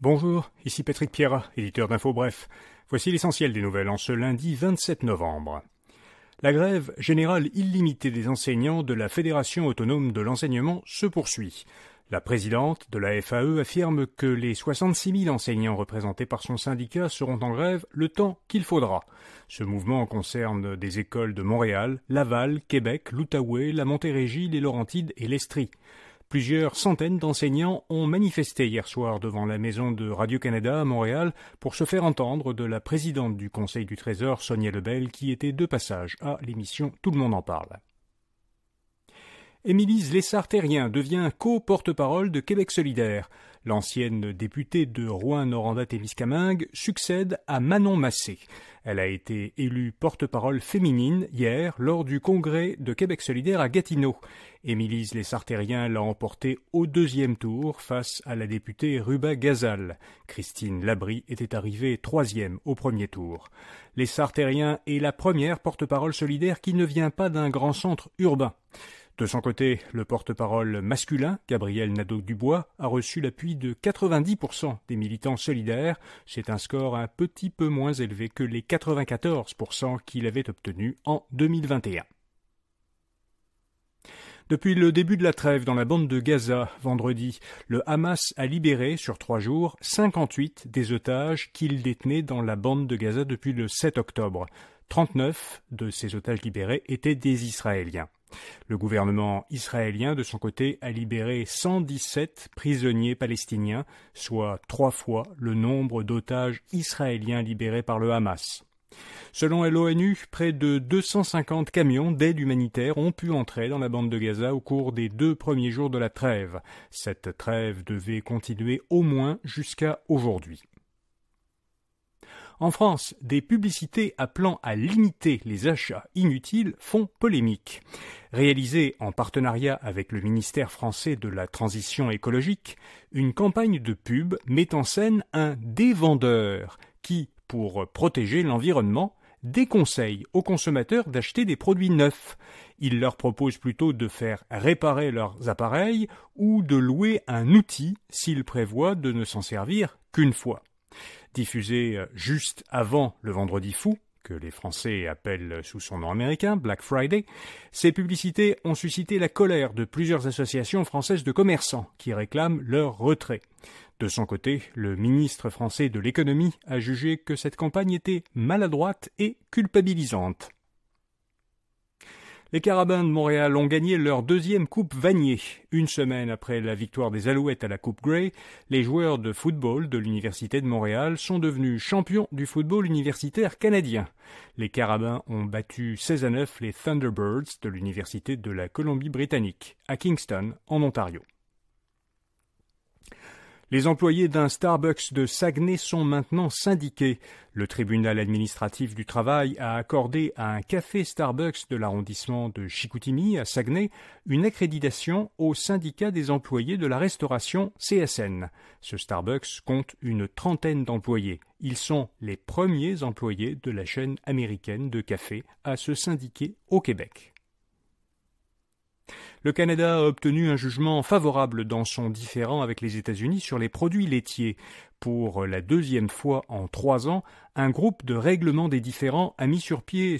Bonjour, ici Patrick Pierrat, éditeur d'Info Bref. Voici l'essentiel des nouvelles en ce lundi 27 novembre. La grève générale illimitée des enseignants de la Fédération autonome de l'enseignement se poursuit. La présidente de la FAE affirme que les 66 000 enseignants représentés par son syndicat seront en grève le temps qu'il faudra. Ce mouvement concerne des écoles de Montréal, Laval, Québec, l'Outaouais, la Montérégie, les Laurentides et l'Estrie. Plusieurs centaines d'enseignants ont manifesté hier soir devant la maison de Radio-Canada à Montréal pour se faire entendre de la présidente du Conseil du Trésor, Sonia Lebel, qui était de passage à l'émission Tout le monde en parle. Émilise Lessard-Terrien devient co-porte-parole de Québec solidaire. L'ancienne députée de Rouyn-Noranda-Témiscamingue succède à Manon Massé. Elle a été élue porte-parole féminine hier lors du congrès de Québec solidaire à Gatineau. Émilise Lessard-Terrien l'a emporté au deuxième tour face à la députée Ruba Gazal. Christine Labrie était arrivée troisième au premier tour. Lessard-Terrien est la première porte-parole solidaire qui ne vient pas d'un grand centre urbain. De son côté, le porte-parole masculin, Gabriel Nadeau-Dubois, a reçu l'appui de 90% des militants solidaires. C'est un score un petit peu moins élevé que les 94% qu'il avait obtenus en 2021. Depuis le début de la trêve dans la bande de Gaza, vendredi, le Hamas a libéré, sur 3 jours, 58 des otages qu'il détenait dans la bande de Gaza depuis le 7 octobre. 39 de ces otages libérés étaient des Israéliens. Le gouvernement israélien, de son côté, a libéré 117 prisonniers palestiniens, soit 3 fois le nombre d'otages israéliens libérés par le Hamas. Selon l'ONU, près de 250 camions d'aide humanitaire ont pu entrer dans la bande de Gaza au cours des 2 premiers jours de la trêve. Cette trêve devait continuer au moins jusqu'à aujourd'hui. En France, des publicités appelant à limiter les achats inutiles font polémique. Réalisée en partenariat avec le ministère français de la Transition écologique, une campagne de pub met en scène un dévendeur qui, pour protéger l'environnement, déconseille aux consommateurs d'acheter des produits neufs. Il leur propose plutôt de faire réparer leurs appareils ou de louer un outil s'ils prévoient de ne s'en servir qu'une fois. Diffusée juste avant le Vendredi fou, que les Français appellent sous son nom américain, Black Friday, ces publicités ont suscité la colère de plusieurs associations françaises de commerçants qui réclament leur retrait. De son côté, le ministre français de l'économie a jugé que cette campagne était maladroite et culpabilisante. Les Carabins de Montréal ont gagné leur 2e Coupe Vanier. Une semaine après la victoire des Alouettes à la Coupe Grey, les joueurs de football de l'Université de Montréal sont devenus champions du football universitaire canadien. Les Carabins ont battu 16-9 les Thunderbirds de l'Université de la Colombie-Britannique, à Kingston, en Ontario. Les employés d'un Starbucks de Saguenay sont maintenant syndiqués. Le tribunal administratif du travail a accordé à un café Starbucks de l'arrondissement de Chicoutimi, à Saguenay, une accréditation au syndicat des employés de la restauration CSN. Ce Starbucks compte une 30aine d'employés. Ils sont les premiers employés de la chaîne américaine de café à se syndiquer au Québec. Le Canada a obtenu un jugement favorable dans son différend avec les États-Unis sur les produits laitiers. Pour la 2e fois en 3 ans, un groupe de règlement des différends a mis sur pied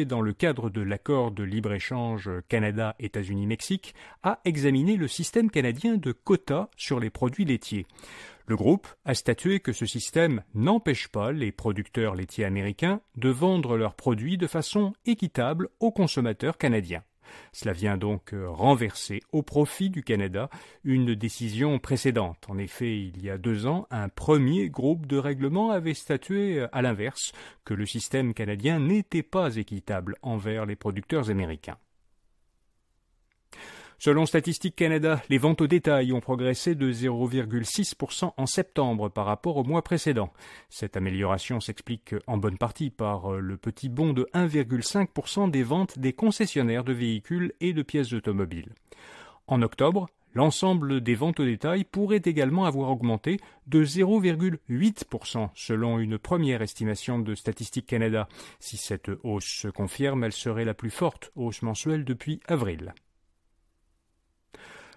dans le cadre de l'accord de libre-échange Canada-États-Unis-Mexique, a examiné le système canadien de quotas sur les produits laitiers. Le groupe a statué que ce système n'empêche pas les producteurs laitiers américains de vendre leurs produits de façon équitable aux consommateurs canadiens. Cela vient donc renverser au profit du Canada une décision précédente. En effet, il y a 2 ans, un premier groupe de règlement avait statué à l'inverse, que le système canadien n'était pas équitable envers les producteurs américains. Selon Statistique Canada, les ventes au détail ont progressé de 0,6% en septembre par rapport au mois précédent. Cette amélioration s'explique en bonne partie par le petit bond de 1,5% des ventes des concessionnaires de véhicules et de pièces automobiles. En octobre, l'ensemble des ventes au détail pourrait également avoir augmenté de 0,8% selon une première estimation de Statistique Canada. Si cette hausse se confirme, elle serait la plus forte hausse mensuelle depuis avril.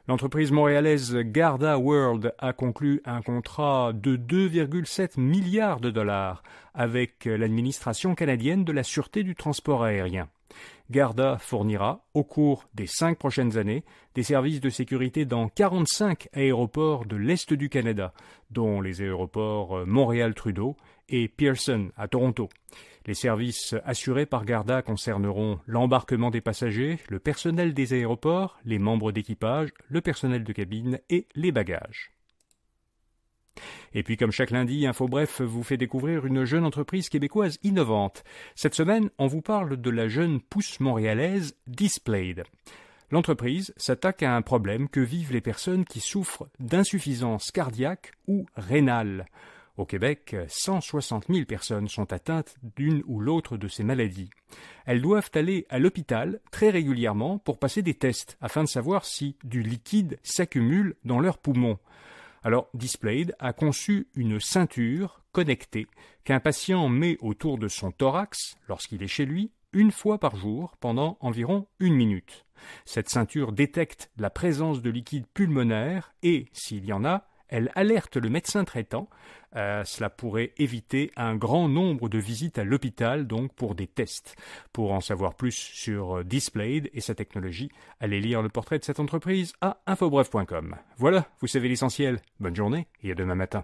L'entreprise montréalaise Garda World a conclu un contrat de 2,7 milliards de dollars avec l'administration canadienne de la sûreté du transport aérien. Garda fournira, au cours des 5 prochaines années, des services de sécurité dans 45 aéroports de l'Est du Canada, dont les aéroports Montréal-Trudeau et Pearson à Toronto. Les services assurés par Garda concerneront l'embarquement des passagers, le personnel des aéroports, les membres d'équipage, le personnel de cabine et les bagages. Et puis comme chaque lundi, InfoBref vous fait découvrir une jeune entreprise québécoise innovante. Cette semaine, on vous parle de la jeune pousse montréalaise Displayed. L'entreprise s'attaque à un problème que vivent les personnes qui souffrent d'insuffisance cardiaque ou rénale. Au Québec, 160 000 personnes sont atteintes d'une ou l'autre de ces maladies. Elles doivent aller à l'hôpital très régulièrement pour passer des tests afin de savoir si du liquide s'accumule dans leurs poumons. Alors, Displayed a conçu une ceinture connectée qu'un patient met autour de son thorax lorsqu'il est chez lui, une fois par jour pendant environ 1 minute. Cette ceinture détecte la présence de liquide pulmonaire et, s'il y en a, elle alerte le médecin traitant. Cela pourrait éviter un grand nombre de visites à l'hôpital, donc pour des tests. Pour en savoir plus sur Displayed et sa technologie, allez lire le portrait de cette entreprise à infobref.com. Voilà, vous savez l'essentiel. Bonne journée et à demain matin.